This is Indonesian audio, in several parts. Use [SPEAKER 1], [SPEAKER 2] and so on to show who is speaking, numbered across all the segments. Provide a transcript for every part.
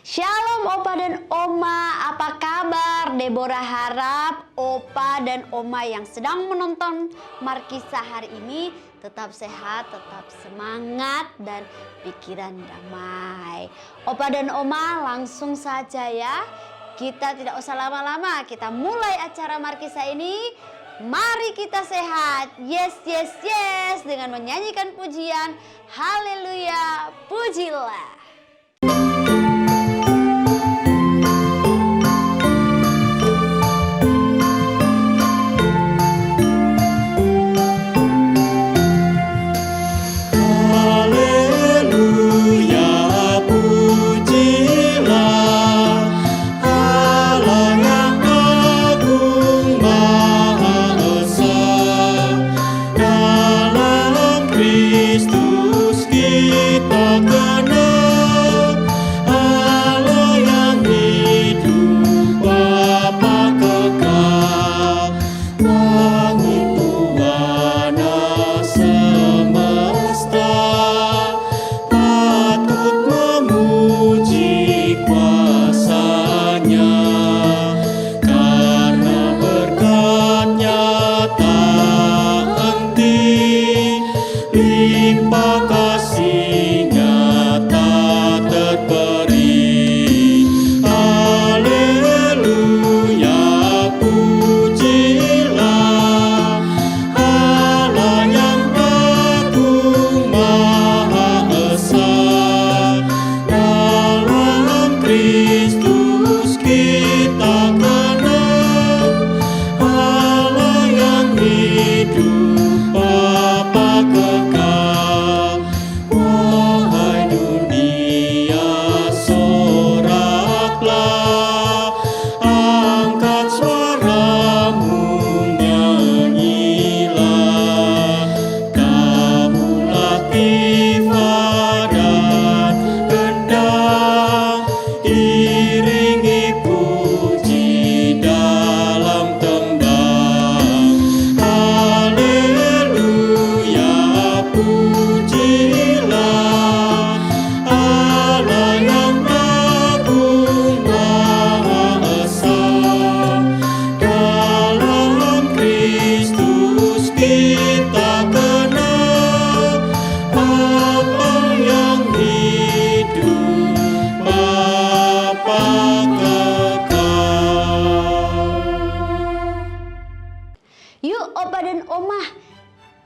[SPEAKER 1] Shalom Opa dan Oma, apa kabar? Deborah harap Opa dan Oma yang sedang menonton Markisah hari ini tetap sehat, tetap semangat dan pikiran damai. Opa dan Oma langsung saja ya, kita tidak usah lama-lama, kita mulai acara Markisah ini. Mari kita sehat, yes, yes, yes, dengan menyanyikan pujian, haleluya, pujilah.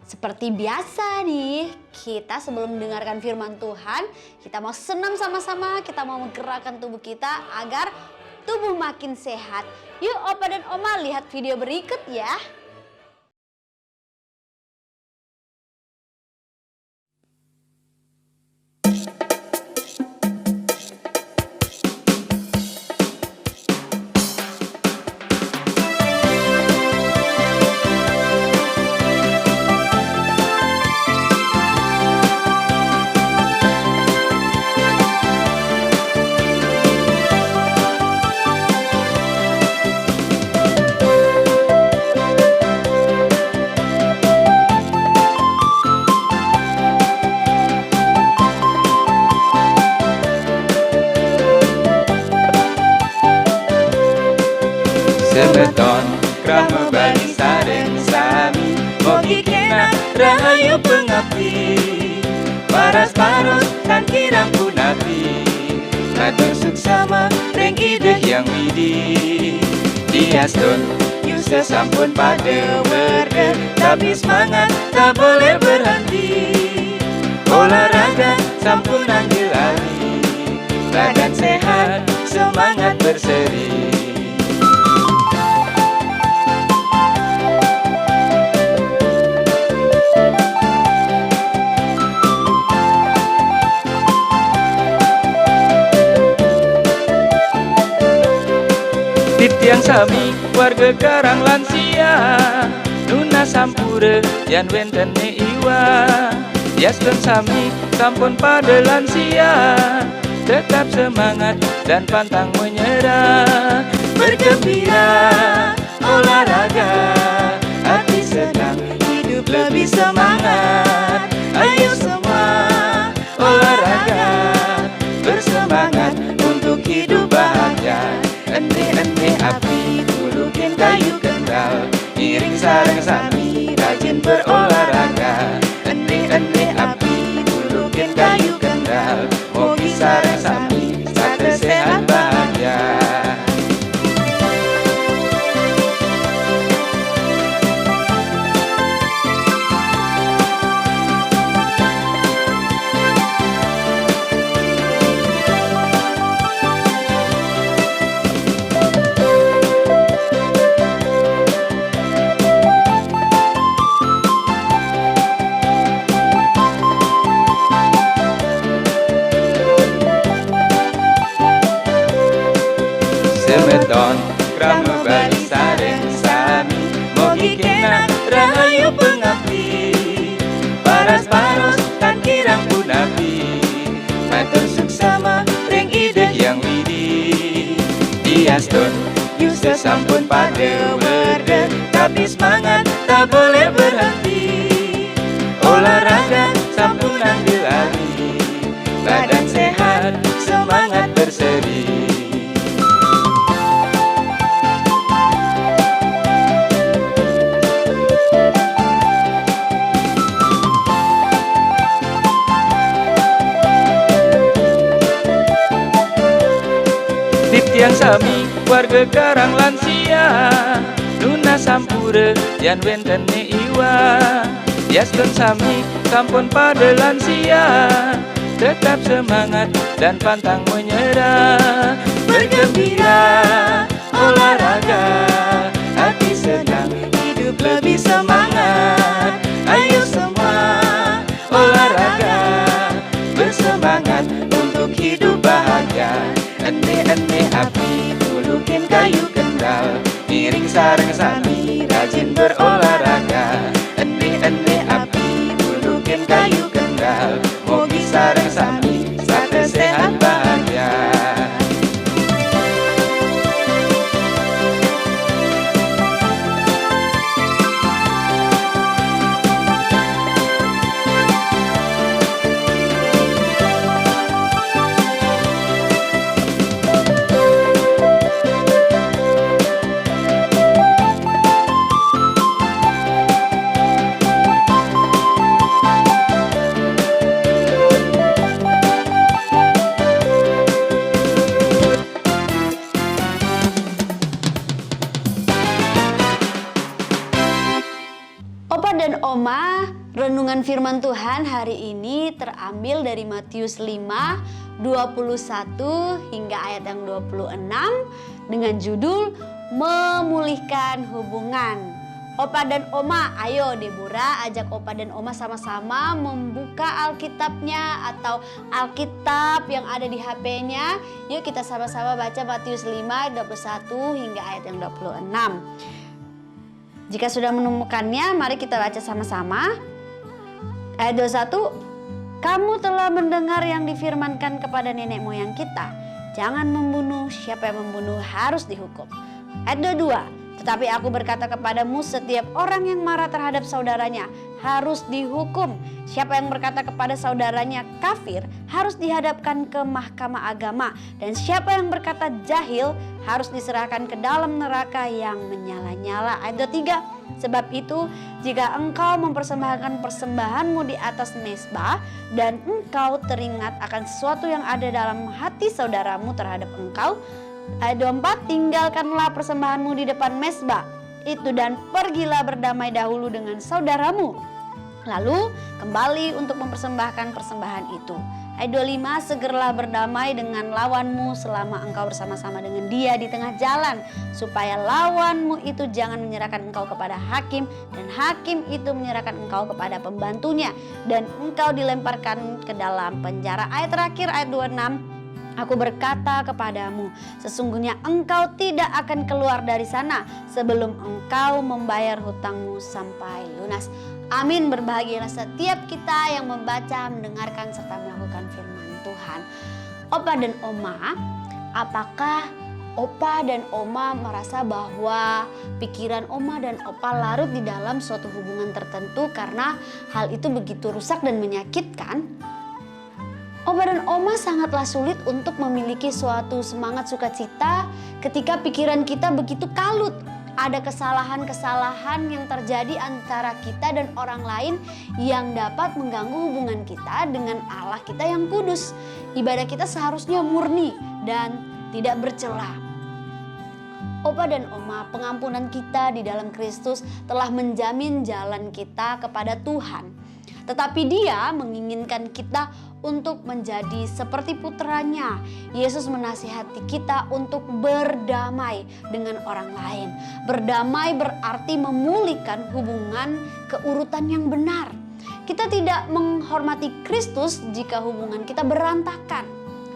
[SPEAKER 1] Seperti biasa nih, kita sebelum mendengarkan firman Tuhan, kita mau senam sama-sama, kita mau menggerakkan tubuh kita agar tubuh makin sehat. Yuk Opa dan Oma lihat video berikut ya.
[SPEAKER 2] Semeton krama bali sareng sami mogi kena rahayu pengabdi paras paros kan kirang punapi ngatur suksama reng ide yang widi diaston yuse sampun pada berde tapi semangat tak boleh berhenti olahraga sampun ambil alih badan sehat semangat berseri. Titiang sami warga Karang lansia Nuna sampure yan wenten ne iwa Yasden sami sampun pada lansia Tetap semangat dan pantang menyerah Bergembira olahraga hati senang hidup lebih semangat Ayo semua olahraga bersemangat untuk hidup semeton krama bali sareng sami mogi kena rahayu pengabdi paras-paros tan kirang punapi matur suksama ring ide yang widi diaston Yuse sampun pada werde tapi semangat tak boleh berhenti olahraga sampun ambil alih badan sehat semangat berseri. Titiang sami warga Karang lansia Nuna sampure yan wenten ne iwa Yaston sami kampun pada lansia Tetap semangat dan pantang menyerah Bergembira olahraga Hati sedang hidup lebih semangat Ayo semua olahraga Bersemangat untuk hidup bahagia Ende-ende api, tulukin kayu kendal Miring sareng sami, rajin berolahraga Ende-ende api, tulukin kayu kendal Mogi sareng sami, sate sehat bahagia.
[SPEAKER 1] Opa dan Oma, renungan firman Tuhan hari ini terambil dari Matius 5, 21 hingga ayat yang 26 dengan judul Memulihkan Hubungan. Opa dan Oma, ayo Deborah ajak Opa dan Oma sama-sama membuka Alkitabnya atau Alkitab yang ada di HP-nya. Yuk kita sama-sama baca Matius 5, 21 hingga ayat yang 26. Jika sudah menemukannya, mari kita baca sama-sama. Ayat 21, kamu telah mendengar yang difirmankan kepada nenek moyang kita. Jangan membunuh, siapa yang membunuh harus dihukum. Ayat 22, tetapi aku berkata kepadamu setiap orang yang marah terhadap saudaranya harus dihukum. Siapa yang berkata kepada saudaranya kafir harus dihadapkan ke mahkamah agama. Dan siapa yang berkata jahil harus diserahkan ke dalam neraka yang menyala-nyala. Ayat 23, sebab itu jika engkau mempersembahkan persembahanmu di atas mezbah dan engkau teringat akan sesuatu yang ada dalam hati saudaramu terhadap engkau. Ayat 24, tinggalkanlah persembahanmu di depan mezbah itu dan pergilah berdamai dahulu dengan saudaramu. Lalu kembali untuk mempersembahkan persembahan itu. Ayat 25, segeralah berdamai dengan lawanmu selama engkau bersama-sama dengan dia di tengah jalan. Supaya lawanmu itu jangan menyerahkan engkau kepada hakim dan hakim itu menyerahkan engkau kepada pembantunya. Dan engkau dilemparkan ke dalam penjara. Ayat terakhir ayat 26. Aku berkata kepadamu, sesungguhnya engkau tidak akan keluar dari sana sebelum engkau membayar hutangmu sampai lunas. Amin. Berbahagialah setiap kita yang membaca, mendengarkan, serta melakukan firman Tuhan. Opa dan Oma, apakah Opa dan Oma merasa bahwa pikiran Oma dan Opa larut di dalam suatu hubungan tertentu karena hal itu begitu rusak dan menyakitkan? Opa dan Oma sangatlah sulit untuk memiliki suatu semangat sukacita ketika pikiran kita begitu kalut. Ada kesalahan-kesalahan yang terjadi antara kita dan orang lain yang dapat mengganggu hubungan kita dengan Allah kita yang kudus. Ibadah kita seharusnya murni dan tidak bercela. Opa dan Oma, pengampunan kita di dalam Kristus telah menjamin jalan kita kepada Tuhan. Tetapi Dia menginginkan kita untuk menjadi seperti putranya. Yesus menasihati kita untuk berdamai dengan orang lain. Berdamai berarti memulihkan hubungan keurutan yang benar. Kita tidak menghormati Kristus jika hubungan kita berantakan.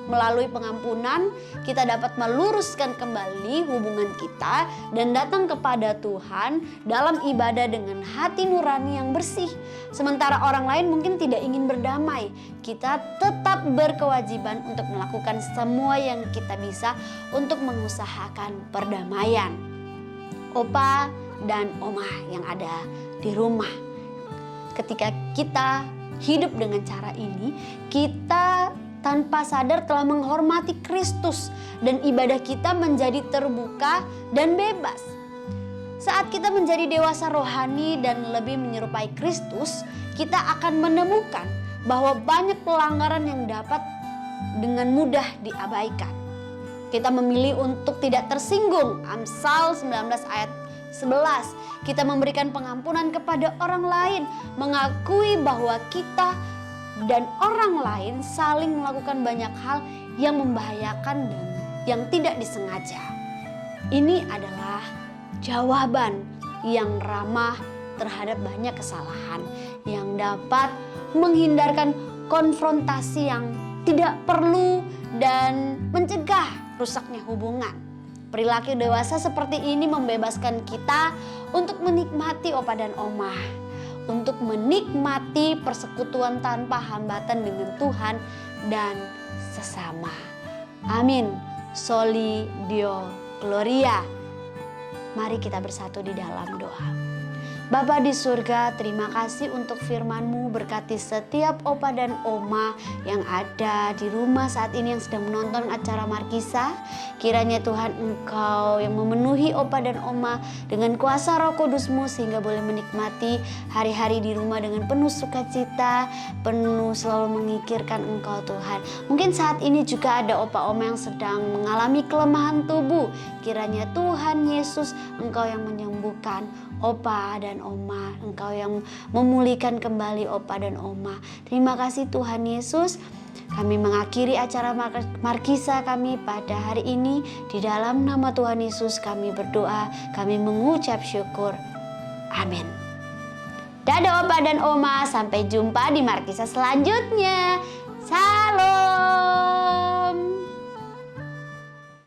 [SPEAKER 1] Melalui pengampunan, kita dapat meluruskan kembali hubungan kita dan datang kepada Tuhan dalam ibadah dengan hati nurani yang bersih. Sementara orang lain mungkin tidak ingin berdamai, kita tetap berkewajiban untuk melakukan semua yang kita bisa untuk mengusahakan perdamaian. Opa dan oma yang ada di rumah, ketika kita hidup dengan cara ini, kita tanpa sadar telah menghormati Kristus dan ibadah kita menjadi terbuka dan bebas. Saat kita menjadi dewasa rohani dan lebih menyerupai Kristus, kita akan menemukan bahwa banyak pelanggaran yang dapat dengan mudah diabaikan. Kita memilih untuk tidak tersinggung. Amsal 19 ayat 11. Kita memberikan pengampunan kepada orang lain, mengakui bahwa kita dan orang lain saling melakukan banyak hal yang membahayakan dan yang tidak disengaja. Ini adalah jawaban yang ramah terhadap banyak kesalahan yang dapat menghindarkan konfrontasi yang tidak perlu dan mencegah rusaknya hubungan. Perilaku dewasa seperti ini membebaskan kita untuk menikmati opa dan oma, untuk menikmati persekutuan tanpa hambatan dengan Tuhan dan sesama. Amin. Soli Deo Gloria. Mari kita bersatu di dalam doa. Bapa di surga, terima kasih untuk firman-Mu. Berkati setiap opa dan oma yang ada di rumah saat ini yang sedang menonton acara Markisa. Kiranya Tuhan Engkau yang memenuhi opa dan oma dengan kuasa Roh Kudus-Mu sehingga boleh menikmati hari-hari di rumah dengan penuh sukacita, penuh selalu memikirkan Engkau Tuhan. Mungkin saat ini juga ada opa oma yang sedang mengalami kelemahan tubuh. Kiranya Tuhan Yesus Engkau yang menyembuhkan opa dan oma, Engkau yang memulihkan kembali opa dan oma. Terima kasih Tuhan Yesus. Kami mengakhiri acara Markisa kami pada hari ini. Di dalam nama Tuhan Yesus kami berdoa, kami mengucap syukur. Amin. Dadah opa dan oma, sampai jumpa di Markisa selanjutnya.